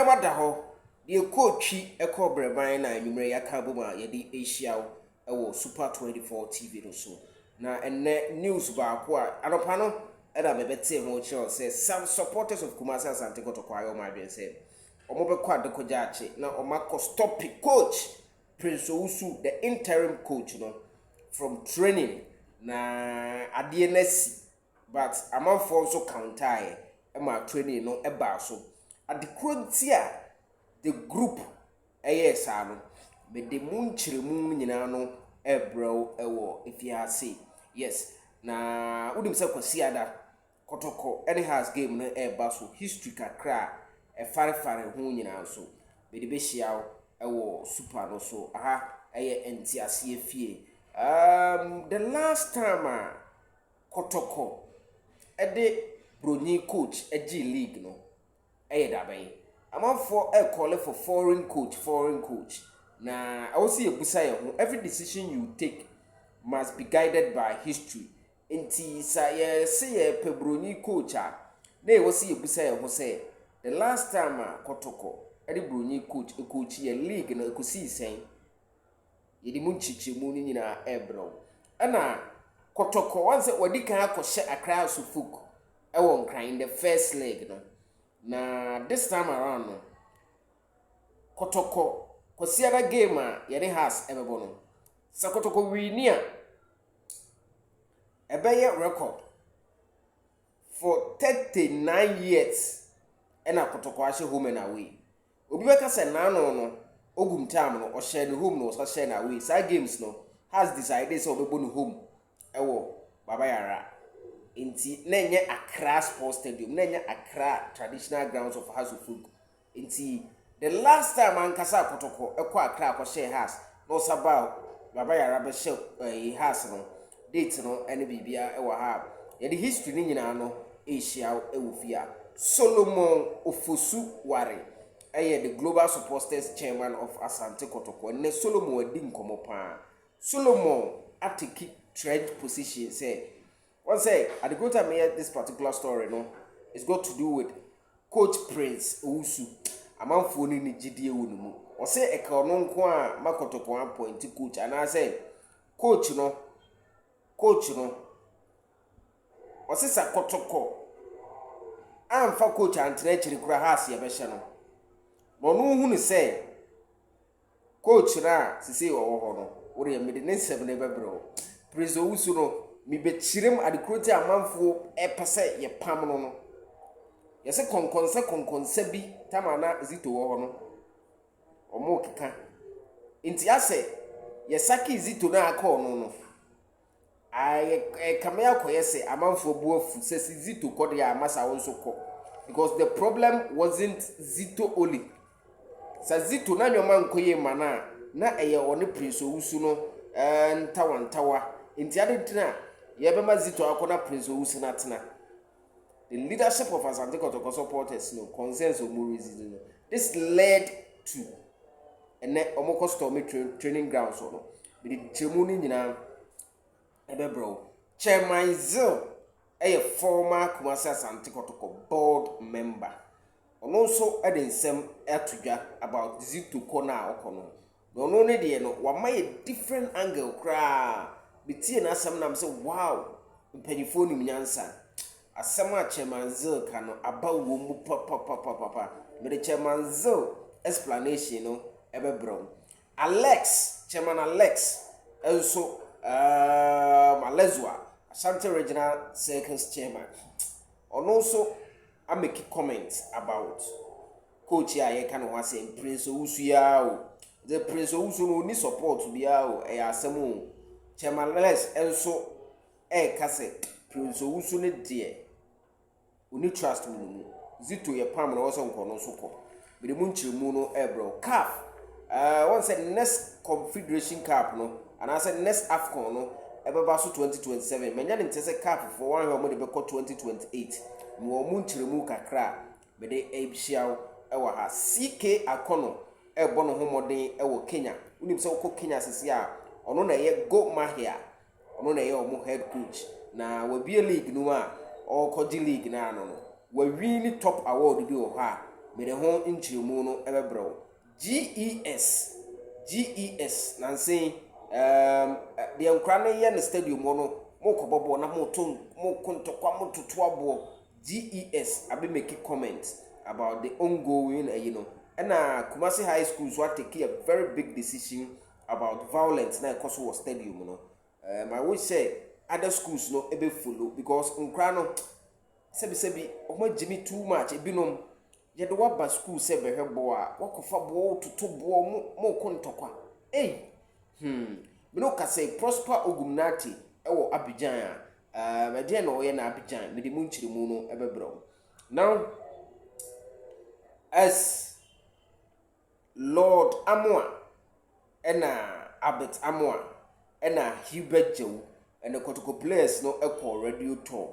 wada ho de coachi breban na anwumre yaka boma yedi Asia Super 24 TV no so na enne news ba ko a anopa no era mebete ho chiro say some supporters of Kumasi Asante Kotoko ayo ma dwen say omo be kwa dekoja ache na omako stop coach Prince Owusu the interim coach no from training na ade nasi but amanfo nso counter e ma training no eba so adekrontia the group sa no be de munchiremu nyina no ebro ewo ifiase yes na udim se kwasi ada Kotoko any has game no eba so history kakra e fare ho nyina so be de be hia ewo super no so aha entiase efie the last time Kotoko de broni coach G league no daben amanfo call for foreign coach na I will see ebusa ye ho every decision you take must be guided by history enti sa ye say ye pebroni coach a na e will see ebusa ye ho say the last time Kotoko the broni coach ye league na ekosi sen ye di munchichemu ni nyina ebro ana Kotoko once wadi kan akɔhye Accra Sufuk ewo nkran in the first leg no na this time around no Kotoko kwasiara game a yene has ebebo no sa Kotoko wini a ebeye record for 39 years ena Kotoko ahye home and away obi beka se na no ogum time no o share the home no so share na away sa games no has decided so obebo no home ewo baba yara inti nenye Accra Sports Stadium nenye Accra traditional grounds of Hasufuk inti the last time ankasa Kotoko ekwa Accra ko share house no saba baba yara be share house no date no ene bibia ewa ha ye the history ni nyina no Asia ewufia Solomon Ofosu Ware the global supporters chairman of Asante Kotoko ne Solomon adi nkomo pa Solomon atiki trade position say one say at the good time here this particular story no it's got to do with coach Prince Owusu amanfo ni gidie wonu mu o say e ka no nko a Makotoko appoint coach and I say coach no o say sa Kotoko amfa coach antre chiri kura has ye be hye no no hu ni say coach na sisi wo ho no wo re mede ne 7 ne bebro Prince Owusu no mi be chirem adekroti amanfo epese ye pam no ye se konkonsa bi tamana zito wo ho no omo keka nti ase ye saki zito na aka no kamea koye se amanfo buafu se zito kode ya amasa won so ko because the problem wasn't zito only sa zito na nyoma nkoye mana na eye one Prince Owusu no ntawa nti adentina yebema zito akona Prince Owusu na tena the leadership of Asante Kotoko supporters no concerns of more reasons this led to omoko stormy training grounds no be the chemuni nyina ebebro chairman Zil former Kumasi Asante Kotoko board member ono so edensem atudwa about zito kona okono no ne de no wa my different angle kra bitie na asem na say wow mpanyifo ni mnyansa asem a chairman Zil kano aba wo mu papa me the chairman Zil explanation no ebebro chairman Alex also Malezwa Asante Regional Circus chairman and also I make comments about coach here can wa say Prince Owusu ya o the Prince Owusu no ni support bi ya o asem chairman Alex also ka say Prince Owusu ne de oni trust mu zito ye pam na wo so nko no so ko be de munchiremu no bro CAF one said next confederation cup no and I said next AFCON no ebeba so 2027 menya ne ntese CAF for one ho de be 2028 mo munchiremu kakra be de ebhia ewa ha CK Akono ebo no homoden ewo Kenya unim se wo Kenya sisi a ono na ye go mahia ono na ye omo head coach na we be league no a or koji league na no we win top award bi o ha me de ho nchiremu no ebebro GES nansi the nkra na ye na stadium no mo kobobo na mo ton mo kontokwa mo totoabo GES abi make comment about the ongoing and Kumasi High School so take a very big decision about violence na cause was stadium I would say other schools no ebe follow because nkra no sebi omo jimi too much ebinom ye de waba school se behwe bo a wakofa bo toto bo mo kontokwa me no ka say Prosper Ogumnati ewo Abidjan me de na oye na Abidjan me de munchirimu no ebebro now as Lord Amoa ena Abet Amoa ena Hubert Jew and the Kotoko players no echo radio tour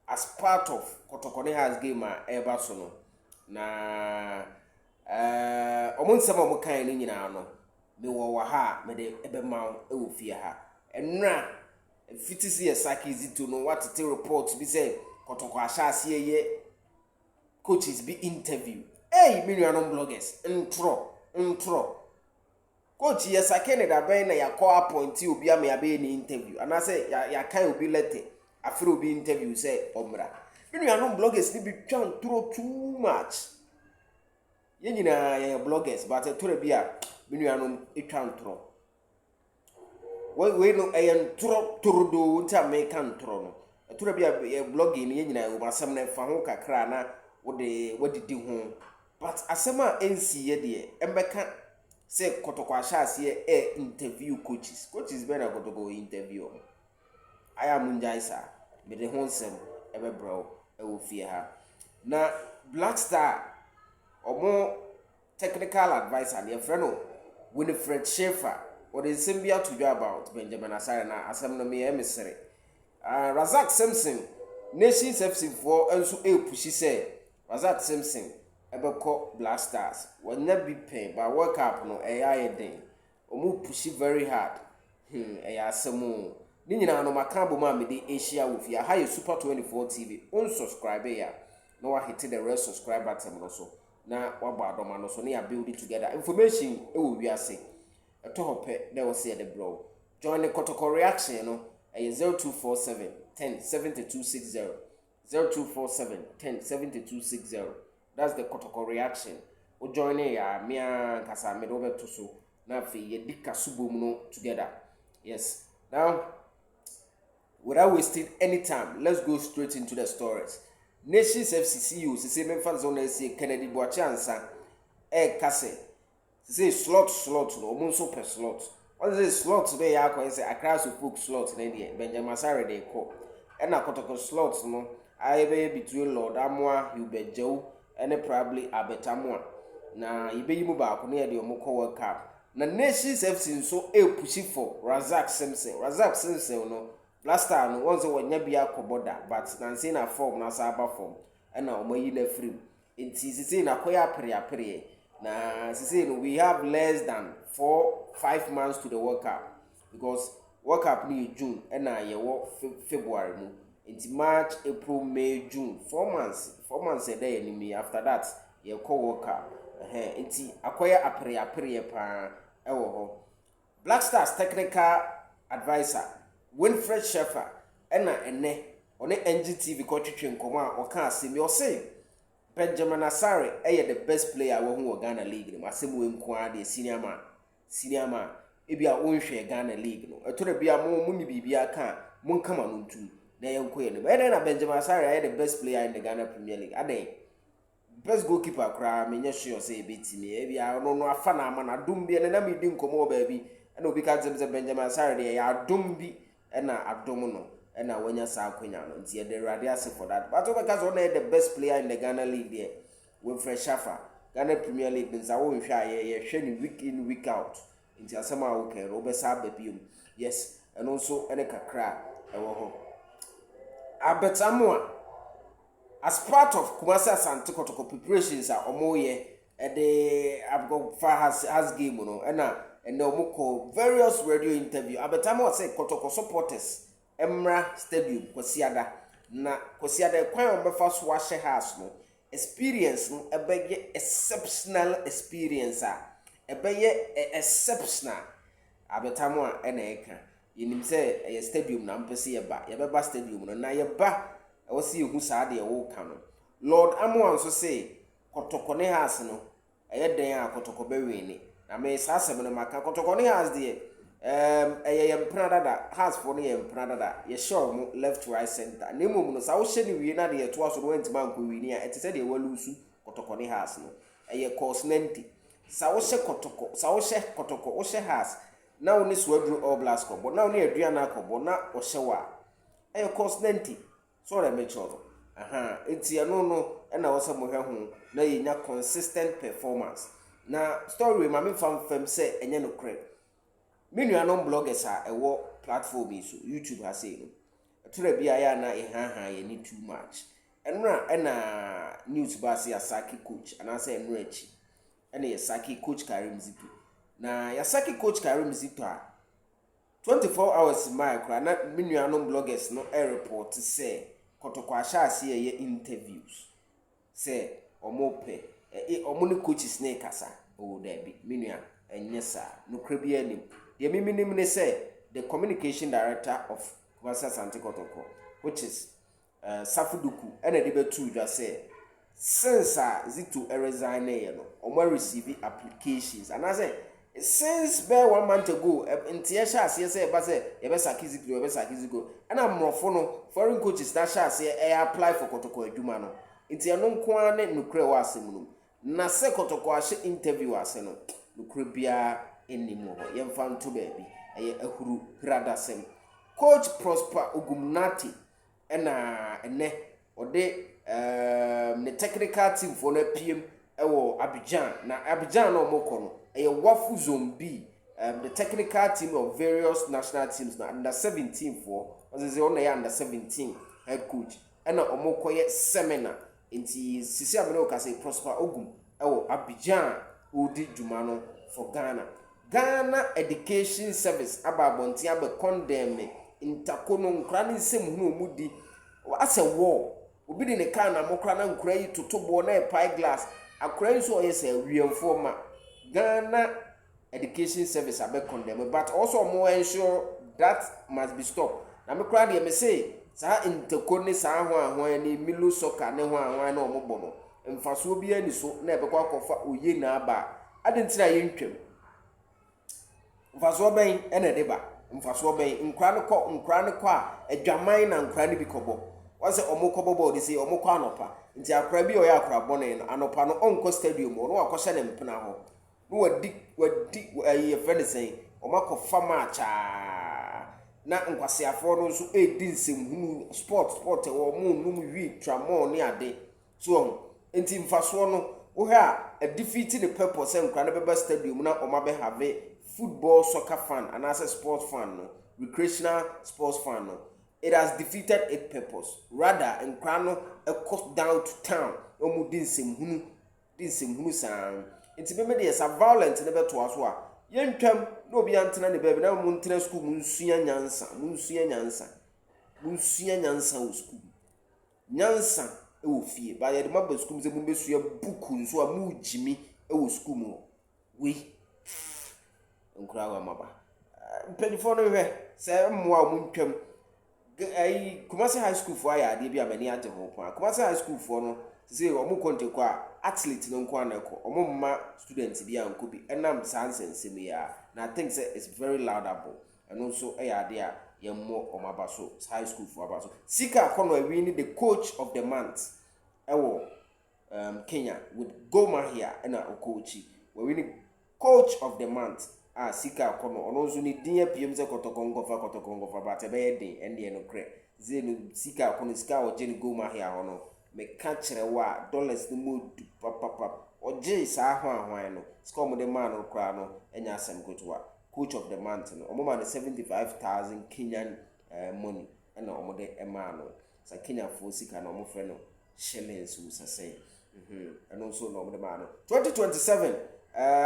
as part of Kotoko has game eba so no na omunsema mo kan ni nyina no me wo wa ha me de ebema e wo fie ha enra fitisi ye sakizi to no what the report be say Kotoko ahase ye coaches be interview me nuanom bloggers intro coach ye sakene da ben na ya call appointee obi am ya be ni interview and I say ya kan obi letter afro obi interview say omra me nuanom bloggers ni bi twan throw too much ye nyina ye bloggers but to be a me nuanom etwan throw we no ayen throw do nta me kan throw no to be a blogging ye nyina o masam na fa ho kakra na wodi di ho but asema NC ye de embeka say Kotoko ahase interview coaches be na Kotoko interview I am Munjaisa me de ho nsem ebebro e wo fie ha na Black Star omo technical advisor the friend Winifred Schaefer or the symbia to you about Benjamin Asare na asem no me emissary Razak Simpson Nations FC for enso pushi say Razak Simpson ebeko Black Stars wanya be pain but work up no AI den omu pushi very hard asemu ni nyina no makambo ma me de Asia wo fia ha Super 24 TV unsubscribe ya no wa hit the red subscribe button no so na waba adoma no so na ya build it together information e wo wiase eto hope na wo say the bro join the Kotoko reaction no 0247 10 7260 0247 10 7260 that's the Kotoko reaction o join ya mia kasa me do beto so na fe ye dika subom no together yes now without wasting any time let's go straight into the stories. Nations FCCU say memfa zone say Kennedy Boachansa kase say slot no mo so per slot what is slot be ya ko say across to book slot na dey Benjamin Asare dey ko and na Kotoko slot no I be between Lord Amoa Hubert Jew and probably Abet Amoa na ibe yimu ba ko na dey omo ko World Cup na Nations FC so push for Razak Simpson no last time once when bia koboda but nansi na form na saba form na omayi na free nti sisi na koya pre na sisi no we have less than 4-5 months to the World Cup because World Cup ni June na ye wo February mu nti March April May June 4 months a day enemy after that ye ko World Cup nti akoya pre pa ewo ho Black Stars technical advisor Winifred Schaefer ene one NGTV ko twetwe nkoma a oka asemi o say Benjamin Asare the best player wo hu Ghana League no asemi we nko ade senior man e bia wonhwe Ghana League no etore bia mo ni bibia ka mon kama no ntu na yenko ye no na Benjamin Asare the best player in the Ghana Premier League ade best goalkeeper kra menye sure say betimi e bia no afa na ama na dum bia na me di nkomo ba bi na obi ka zemze Benjamin Asare ya dum bi na adom no na wanya sa akwanya no nti the radiase for that but because one the best player in the Ghana League there Winifred Schaefer Ghana Premier League nza wo nhwe ye hwe ni week in week out nti asema wo ke obesa babium yes and also ene kakra ewo ho Abet Amoa as part of Kumasi Asante Kotoko preparations are omoye the abgo has game no and omoko various radio interview Abet Amoa say Kotoko supporters Emra Stadium Kosiada na Kosiada kwan ombefa so ahye house no experience no ebeye exceptional experience ebeye exceptional abetamo a na eka yenim se ye stadium na mpese ye ba ye beba stadium no na ye ba wo se ehu saa de wo ka no lord amo anso se Kotoko ne house no eye den a Kotoko be wini na me saa asem no maka Kotoko ne house de eye yempra dada house for no yempra dada ye show mo left right center na emom no saa wo hye ne wie na de ye to aso no wantima anko wini a etese de walusu Kotoko ne house no eye cost 90 saa wo hye Kotoko wo hye house na wo ne so adru all blast ko bo na wo ne adua na ko bo na wo hye wa eye cost 90 so re me choro enti no na wo se mo hwe ho na ye nya consistent performance na story ma me fam say enye no credit me nuanom bloggers a ewo platform yi so YouTube ha say no tura bia ya na ye ni too much enra na news ba say Asaki coach and say enra echi ena ye Saki coach Karim Zito na ya Saki coach Karim Zito a 24 hours my kra na me nuanom bloggers no report say Kotoko ashase ye interviews say omope omo ne coaches ne kasa o dabi me nua enye sa no kra bia anim the minim ne say the communication director of Kwasa Sante Kotoko, which is Safuduku, and a debate to just say, since Zito resign, or receive applications. And I say, since bare 1 month ago, in Tiasha, say, but say, Ebesakizigo, and I'm more foreign coaches that shall say, I apply for Kotoko Dumano. It's a non quane no crewa semunum. Nase Kotoko ashe interview aseno, no cribia anymore. Yem found to baby. Ehuru radasem coach Prosper Ogumnati ene ode the technical team for na PM ewo Abidjan na Abidjan no moko no wafu zombi the technical team of various national teams na under 17 for was say on under 17 head coach ena omoko ye seminar inti sisi amene ka say Prosper Ogum ewo Abidjan odi dwuma for Ghana Education Service ababonti abe condemn intakono nkra ne nsem hunu omudi ase war obi de ne kan na mokra na nkra yi totobo na pie glass akra yi so oyese wiemfo ma Ghana Education Service abe condemn but also more ensure that must be stopped na me kra de me say sa intakono sa ho ni milu soccer ne ho na omogbo no mfaso obi ani so na ebekwa kofa oye na aba adentira yentwem mfaso ben ene deba mfaso ben nkra ne kɔ a adwaman na nkra ne bi kɔbɔ wase omokobo body say omokɔ anopa nti akra bi oya akra bɔne no anopa no onko stadium no wakɔhyɛ ne mpena ho no wadi ye friend say omakɔfa match na nkwasiafo no nso edi nsɛmhunu sport wo mu num wi tramon ne ade so nti mfaso no wo ha a defeat the purpose nkra ne beba stadium na omabe have football soccer fan and as a sports fan no recreational sports fan no it has defeated its purpose rather nkra no a cost down to town omu din semhunu san nti be me dey sa violent ne beto aso a yentwam na obi antena ne baby na mu ntena school mu nsua nyansa wo school nyansa e wo fie ba ye de maba school ze mu besua book nso a mu jimi e wo school mu we nkura wa maba mpanyifo no hwe se mmoa mu ntwam Kumasi high school for ya ade bi amani age ho po Kumasi high school for no say omo konteko a athlete no nko anako omo mma student bi anko bi enam sansensem ya na I think say it's very laudable and also ya ade a yemmo omaba so high school for aba so Sika Kono win the coach of the month ewo Kenya with Goma here na okochi we win coach of the month Sika Kono ono zo ni din apiem se Kotoko ngofa but ebe den ende no kre zenu Sika Kono Sika o je ni Goma here hono me ka kire wa dollars ni mo papa oje sa ahwan no Sika mo de man no kra no enya asem kotowa coach of the month no omo ma 75,000 Kenyan money na omo de ema no sa Kenya fo Sika no omo fe no shillings wo sase and also no omo de ma no 2027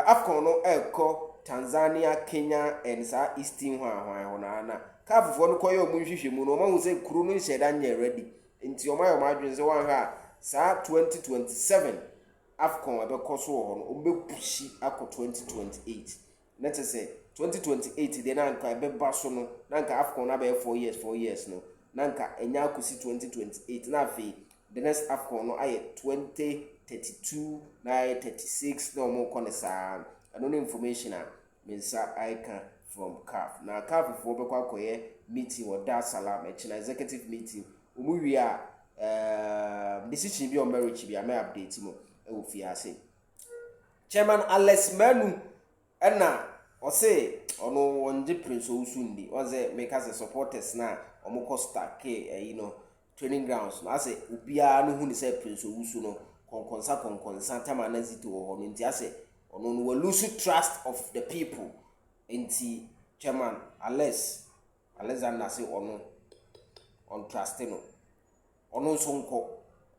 Afcon no eko Tanzania, Kenya, and South Eastern Hwana. Calf for no coil munhwehwe mu no ma hu say kuru no nheda nye ready. Nti o ma yo madwen se wan ha sa 2027 AFCON abeko so ho no ombepushi akọ 2028 net say 2028 de na nka ebeba so no na nka AFCON na be 4 years no na nka enya akosi 2028 na afi the next AFCON no aye 2032 na aye 36 na omo kone sa ano no information a mensa icon from CAF na CAF fo be kwa koye meeting or Dar Salam executive meeting omu wi a decision bi on marriage bi am update mo e wo fi ase chairman Alex Manu na o say ono wonje Prince Owusu ndi o say make as supporters na omo costa ke training grounds na say obia no hu ni say Prince Owusu no konkonsa tama na zito ho no nti ase ono no we lose trust of the people nti chairman Alexander say ono on trust no ono so nko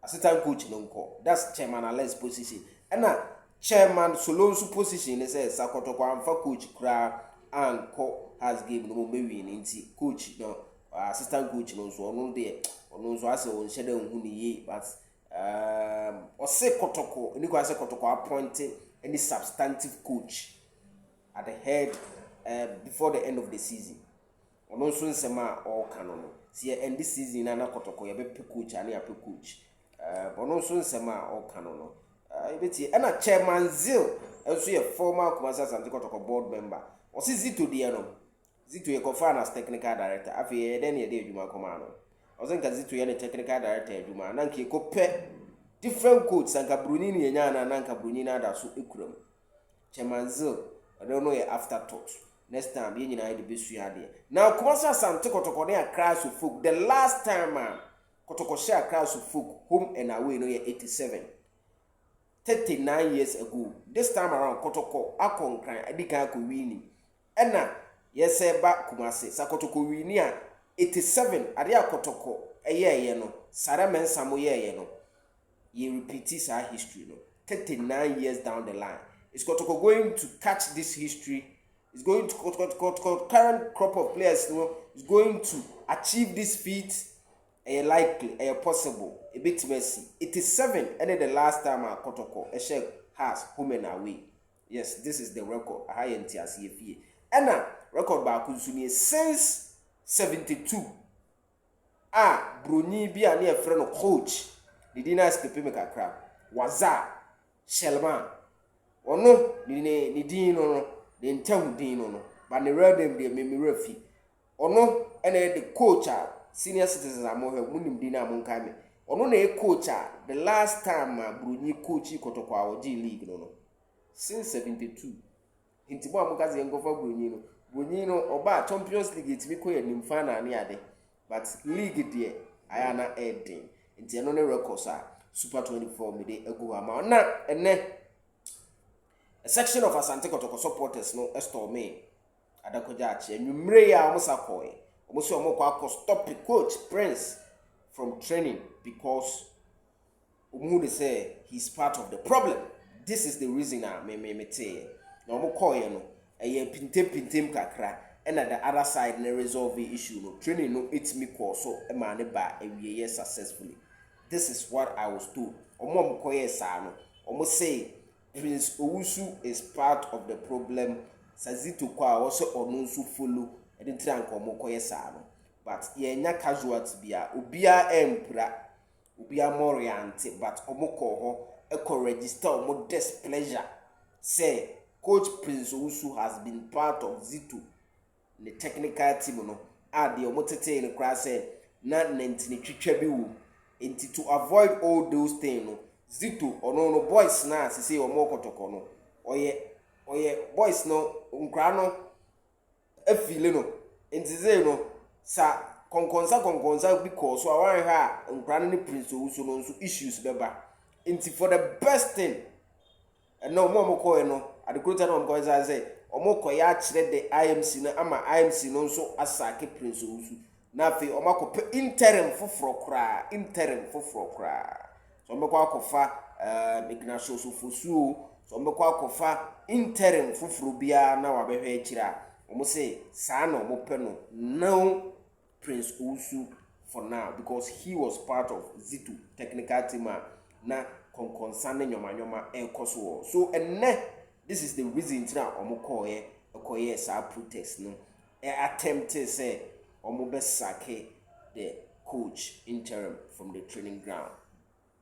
assistant coach no nko that's chairman Alex position and chairman Solonsu position is say Kotoko amfa coach kra and ko has game no me win nti coach no assistant coach no so ono de ono so ase on shede hu ni ye but o say Kotoko ni ko ase Kotoko appointing any substantive coach at the head before the end of the season ono so nsema all canon see end this season na Kotoko ye be coach ani ape coach ono so nsema all canon no ibeti na chairman Zil also a former Kumasi Asante Kotoko board member o si Zito de no Zito ye confirm as technical director afi ye den ye de adwuma koma no o se nka Zito ye ne technical director adwuma na nka ko pe different coach nka Bruni ni nya na nka Bruni na da so ekuram chairman Zil I don't know your afterthought next time ye nyina ye de besu ade now Kumasi Asante Kotoko na crash of folk the last time Kotoko share crash of folk home and away no ye 87 39 years ago. This time around, Kotoko akonkran adika ko wini. Ena yese ba Kumasi sa Kotoko wini a 87 ade Kotoko eye no. Sara mensa mo ye no. Ye repeat sa history no. 39 years down the line. Is Kotoko going to catch this history? Is going to current crop of players is going to achieve this feat? Likely, possible, a bit messy. 87, and the last time Kotoko has home and away. Yes, this is the record. High NTSCFA. And record by Kunsuni since 72. Bruni be a near friend of coach. The dinner escape me a crap. Waza, Shelman. Or no, ni dino, the intent dino, but the real them they made me refi. Or no, and the coach senior citizens are more munim dina munkame ono na coach the last time Bruni coach Kotoko Awoji league no since 72 inti bo amukaze ngofa Bruni no oba Champions League itimi ko yanim fa na ne ade but league there ayana ending inti no ne records Super 24 mede egu ama na ene a section of Asante Kotoko supporters no estorme adakoja achi enwumre ya omusakoi Omosi omokwa stop the coach Prince from training because Umude say he's part of the problem. This is the reason me tell. Na omokoye no eye pintem kakra and at the other side na resolve the issue no training no me call so e ma ne ba ewie successfully. This is what I was told. Omokoye sa no omo say Prince Owusu is part of the problem. Sazito kwa also onunsu follow edintra nkomo koye sa no but ye nya casualty bia obia empra obia moriante but omoko ho e register omo displeasure say coach Prince Owusu has been part of Zito the technical team no ade omo tete in class say na 19 twitwa bi wo enti to avoid all those things no Zito ono boys na say omo Kotoko no oye boys no nkra no afile no entize no sa konkonsa because awan ha nkran ne Prince Owusu no so issues beba enti for the best thing no mo ko no adekrota no mo say omo ya kire the IMC no ama IMC no so asake Prince Owusu na fe omo ko interim foforo kra so mo ko akofa Ignacio Sofosu so mo ko akofa interim foforo bia na wa behwe kira omo say sa na omo pe no Prince Owusu for now because he was part of Zito technical team na konkonsa ne nyoma ekoso so enne this is the reason tina omokoye sa protest no attempt say omo be sake the coach interim from the training ground